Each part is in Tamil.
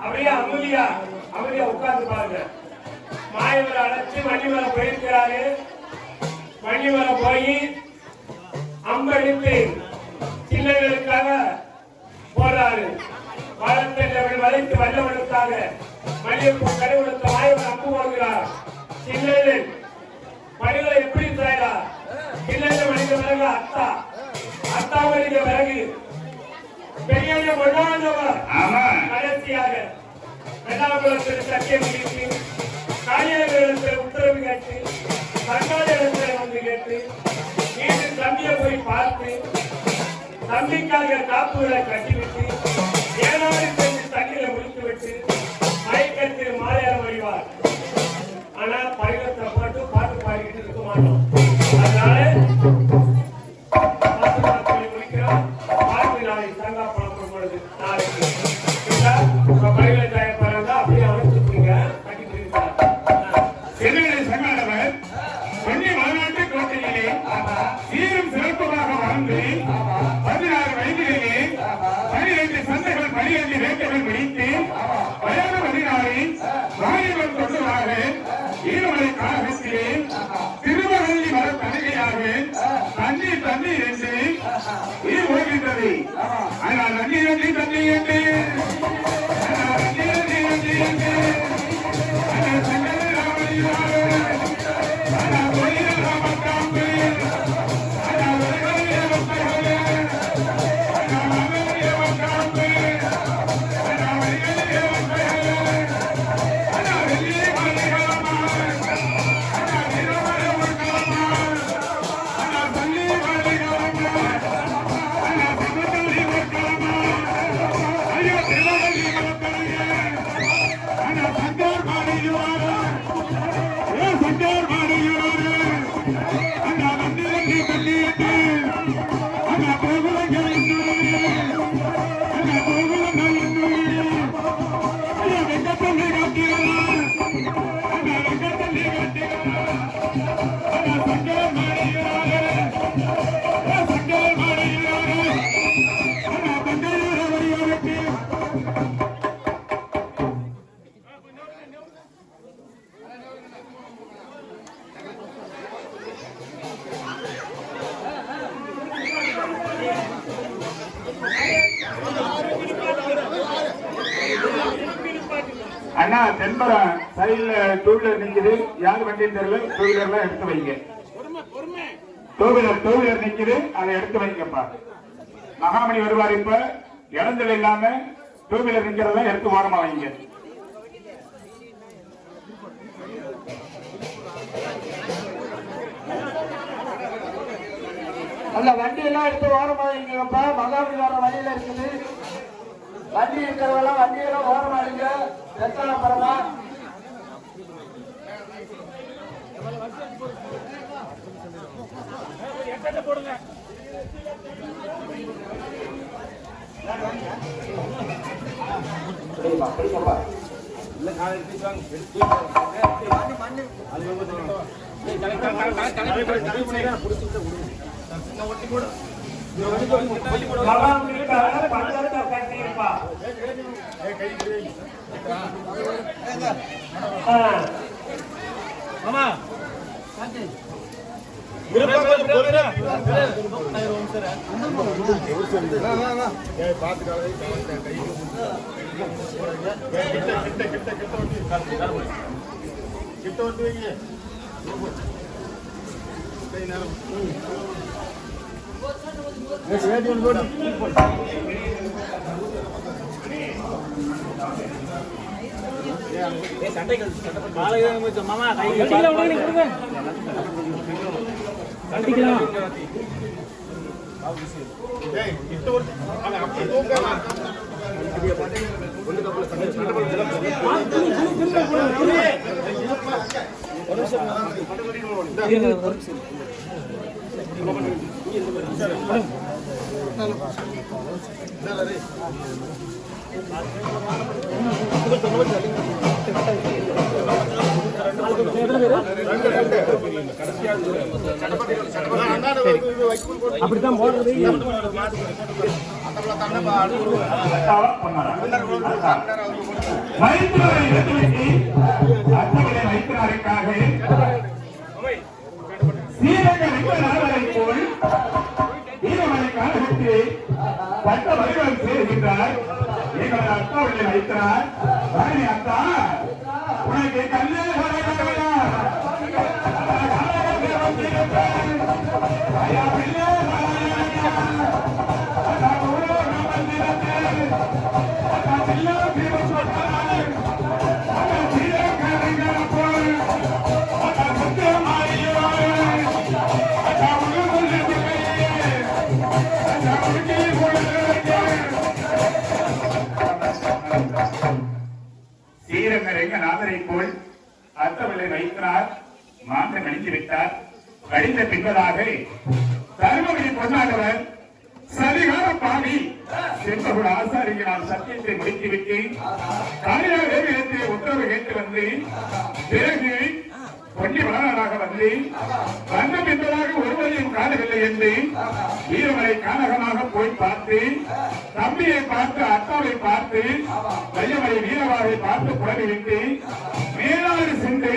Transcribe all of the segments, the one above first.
அப்படியே அமைதியா உட்கார்ந்து பாருங்க. மாயவரை அழைச்சு வள்ளிமலை போயிருக்கிறாரு. வள்ளிமலை போய் அம்பெடுத்து சின்னங்களுக்காக போறாரு. வளத்தை வளைத்து வல்லவனுக்காக மல்லிகைப்பூ கடவுளுக்கு மாயவன் அம்பு போடுகிறார். சின்னங்கள் மனிதனை எப்படி செய்யறா? சின்னங்கள் மனித பிறகு அத்தா மனித பிறகு பெரிய கொண்டாந்தவர் கடைசியாக வெள்ளாங்குளத்தில் சத்தியம் கேட்டு, காளியர்களிடத்தில் உத்தரவு கேட்டு, சங்காளிடத்தில் வந்து கேட்டு, மீண்டும் தம்பியை போய் பார்த்து தம்பிக்காக காப்புகளை கட்டிவிட்டு ஏழாவது சென்று தண்ணீரை முடித்துவிட்டு மயக்கத்தில் மாலையாரம் வழிவார். ஆனா பரிவத்தை போட்டு பாட்டு பாடிக்கிட்டு இருக்க மாட்டோம். அதனால முடிக்கிறோம். பாட்டு நாளைக்கு தங்கா பழக்கம் பொழுது நாளைக்கு பரிவலை தயாரிப்பாங்க. அப்படியே அமைச்சுங்க கட்டிட்டு இருக்கிறார். சங்காடவர் பொன்னி மாநாட்டு கோட்டையிலே சீரும் சிறப்புமாக வாழ்ந்து 16 வயதிலேயே 12 சந்தைகள் 12 வேட்டைகள் பிடித்து வயது 16 வாலிபன் தொண்டுவாக ஈரமலை காலகத்திலே திருமகல்லி மர தனிகையாக தண்ணீர் என்று உயிர் ஓடுகின்றது. ஆனால் தண்ணீர் என்று அண்ணா தென்பரம் சைட்ல டூ வீலர் நிக்குது. யார் வண்டின்னு தெரியல. டூ வீலர்லாம் எடுத்து வைங்க. டூ வீலர் நிக்குது, அதை எடுத்து வைங்கப்பா. மகாமணி வருவார். இப்ப இடங்கள் இல்லாம டூ வீலர் நிக்கிறதெல்லாம் எடுத்து ஓரமா வைங்க. அந்த வண்டி எல்லாம் எடுத்து ஓரமா வைங்கப்பா. மகாமணி வர வழியில இருக்குது. வண்டி இருக்கிறவெல்லாம் வண்டியெல்லாம் ஓரமா இருங்க. எத்தனை பரமா போடுங்க. மாமா கை அப்படித்தான் போடுறது. பட்ட வழிகள் சேர்கின்றார். எங்கள் அத்தாவுடைய வைத்தார். அத்தா உனக்கு கல்யாணம் ஸ்ரீரங்கநாதரை போல் அர்த்தவில்லை வைத்தார். மாற்றம் அணிந்துவிட்டார். கடிந்த பின்பதாக தருமபுரி பொன்னாளவர் சரிகார பாவி சென்றகுட ஆசாரியினால் சத்தியத்தை முடித்துவிட்டு காரியார் வேலையத்தை உத்தரவு கேட்டு வந்து பிறகு பொன்னி வளராக வந்து வந்த பின்பதாக ஒருவரையும் காணவில்லை என்று வீரமலை கானகமாக போய் பார்த்து தம்பியை பார்த்து அத்தாவை பார்த்து வையமலை வீரவாவை பார்த்து புலவிவிட்டு மேலாறு சென்று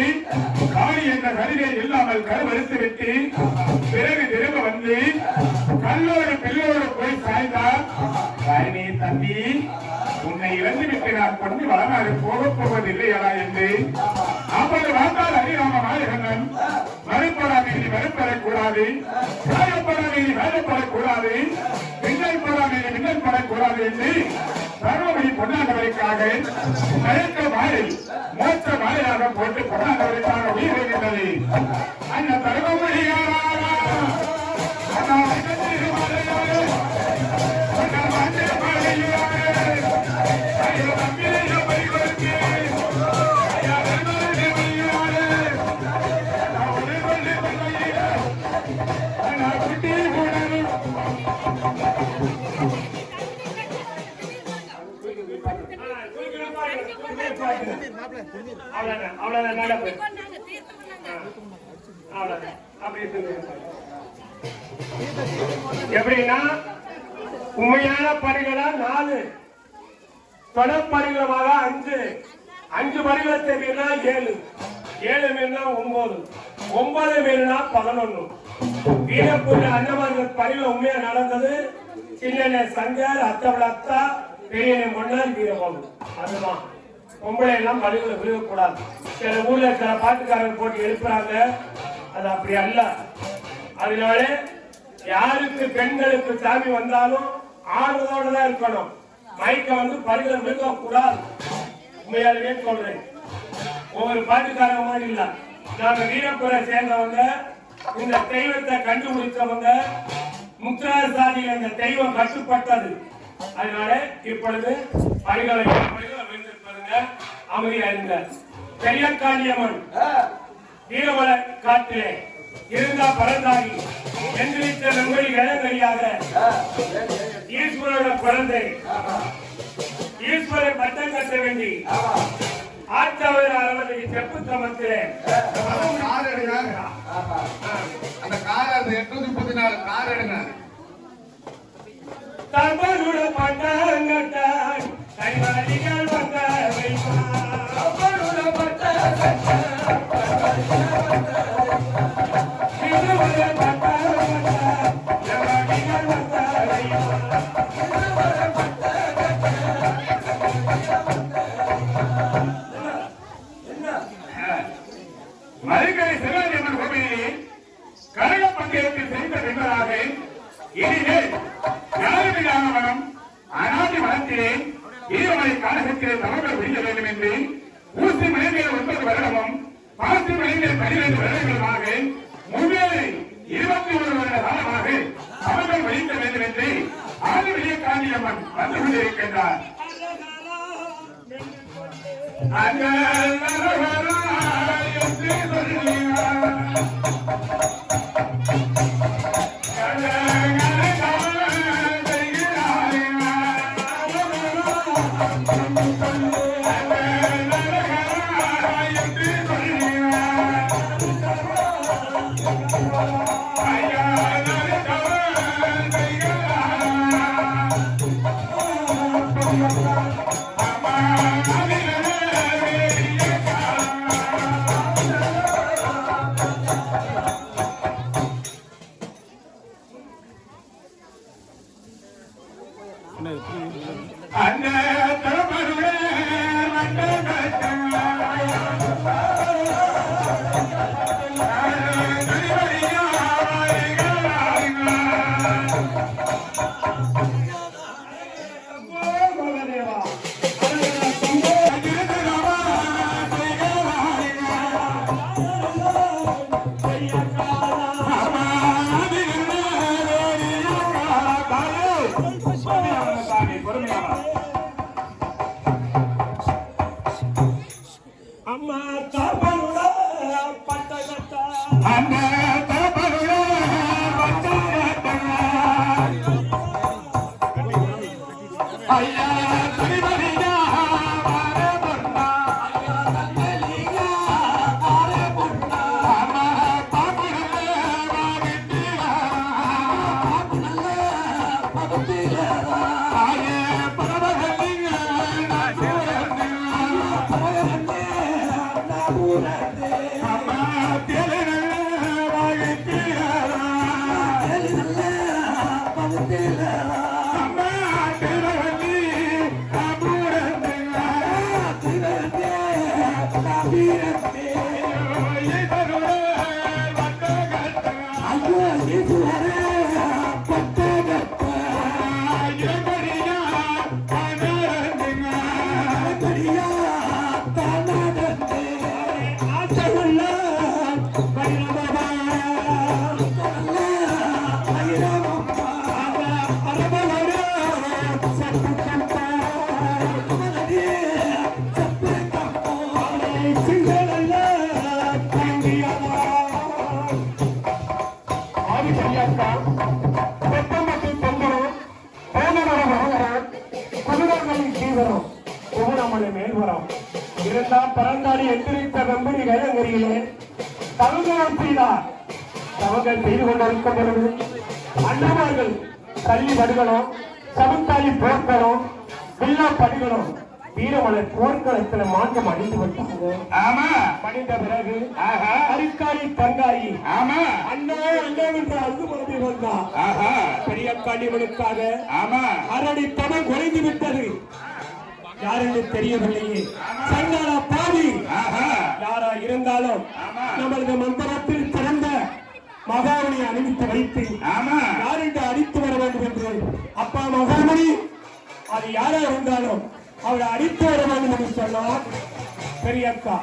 காளி என்ற கருவியை இல்லாமல் கருவறுத்து விட்டு பிறகு திரும்ப வந்து கல்லோடு பில்லோடு போய் சாய்ந்தார். தம்பி உன்னை இழந்து விட்டு நான் பொன்னி வளநாடு போகப் போவதில்லையா என்று அப்போது வார்த்தால் அறியாம மாயகண்ணன் மறுப்படாமேனி மறுப்படக்கூடாது, காயப்படாமேனி காயப்படக்கூடாது, மின்னல் படாமேனி மின்னல் படக்கூடாது என்று தருமபுரி பொன்னாண்டவருக்காக மயக்க மாயை மோட்ச மாலையாக போட்டு பொன்னாண்டவருக்காக உயிர் வருகின்றது. அந்த தருமபுரியாரா எப்படின்னா உண்மையான பணிகளா 4, தொடர் பணிகளமாக 5 பணிகளத்தை மீறினா 7 மீறினா 9, 9 மீறினா 11. வீரப்பூர் அன்னமார்கள் பணிகள் உண்மையா நடந்தது. சின்ன சங்கர், அத்தா, பெரிய மன்னர், வீரபாபு. அதுதான் பொம்பளை எல்லாம் பணிகளை விழுகக்கூடாது. சில ஊர்ல சில பாட்டுக்காரர்கள் போட்டு எழுப்புறாங்க. அது அப்படி அல்ல. அதனால யாருக்கு பெண்களுக்கு சாமி வந்தாலும் ஆறுதோடு தான் இருக்கணும். மைக்க வந்து பணிகளை விழுக கூடாது. உண்மையாலுமே சொல்றேன். ஒவ்வொரு பாட்டுக்காரங்க மாதிரி இல்ல. நாங்க வீரப்புரை சேர்ந்தவங்க, இந்த தெய்வத்தை கண்டுபிடிச்சவங்க, முத்திரார் சாதியில் இந்த தெய்வம் கட்டுப்பட்டது. அதனால இப்பொழுது பணிகளை விழுந்திருப்பதுங்க. அமைதியா இருங்க. பெரியக்காளியம்மன் வீரமல காட்டிலே இருந்தா பரந்தாகி எந்திரித்த நம்பரி இளங்கரியாக ஈஸ்வரோட குழந்தை ஈஸ்வரை பட்டம் கட்ட வேண்டி ஆற்றவர் அரவணை செப்பு சமத்திலே அந்த கார் 834 கார் எடுங்க. தம்பருட பட்டம் கட்டான் கைவாளிகள் வந்த தம்பருட பட்டம் மதுக்கரை சிவகாரியம்மன் கோவிலில் கரக பந்தயத்தில் செய்த பின்பதாக இனிமேல் யாருமில்லாமலும் அநாதி மனத்திலே வீரமலை காலகத்திலே தமிழர்கள் விடிய வேண்டும் என்று ஊசி மலைமையில் 9 வருடமும் பாசி மலைமையில் 12 வருடங்களுமாக முன்னேறி 21 வருட காலமாக தமிழர்கள் வழிக்க வேண்டும் என்று ஆதிவிஜய காந்தியம்மன் வந்து கொண்டிருக்கின்றார். அந்த தரப்பருளே அம்மா தாப்பனுட பட்டகத்தா அந்த தரப்பருளே ஐயா தனிமரியா வாரே பொன்னா ஐயா வாரே பொன்னா அம்மா பாப்புடலே வாகிட்டியா பாப்புடலே ஆயே பரவகலிங்க அம்மா தேலனே வாகிட்டியா அம்மா தேலனி அபுரந்தா இதருளே வட்டகத்தா எங்கரியா அனரந்திங்க ஆச்சமுள்ள பைரவபா அரபவர சத்துக்கம்பா சிங்களல்ல கண்டியவா ஆதி சரியாக்கா வெப்பமட்டு தொங்கரும் பேனவரம் மகரம் குதிரங்களின் தீவிரம் புகுணமலை மேல்வரம் இருந்தால் பரந்தாடி எந்திரித்த வெம்படி வேதங்கரியிலே தவங்கள் செய்தார் தவங்கள் செய்து கொண்டிருக்கும் பொழுது அண்ணமார்கள் தள்ளி வருகளும் சமுத்தாயி போர்களும் வில்லா படிகளும் வீரமலர் போர்க்களத்துல மாற்றம் அணிந்து விட்டாங்க. ஆமா பணிந்த பிறகு ஆஹா அரிக்காரி தங்காயி ஆமா அண்ணா அண்ணா என்று அழுது மனதி வந்தான். ஆஹா பெரிய காண்டிவனுக்காக ஆமா அரடி பணம் குறைந்து விட்டது. யாரென்று தெரியவில்லையே. சண்டாள பாவி ஆஹா யாரா இருந்தாலும் ஆமா நமது மந்திரத்தில் சிறந்த மகாமணி அணிவித்து வைத்து ஆமா யாரென்று அடித்து வர வேண்டும் என்று அப்பா மகாமணி அது யாரா இருந்தாலும் அவரை அடித்து வர வேண்டும் என்று சொன்னார் பெரியக்கா.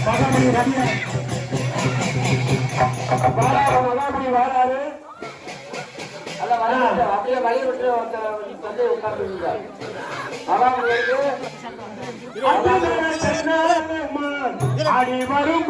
மகாமணி ரவியா மகாமணி வாராரு. அப்படியே வழி விட்டு வந்து உட்கார்ந்து அடி வரும்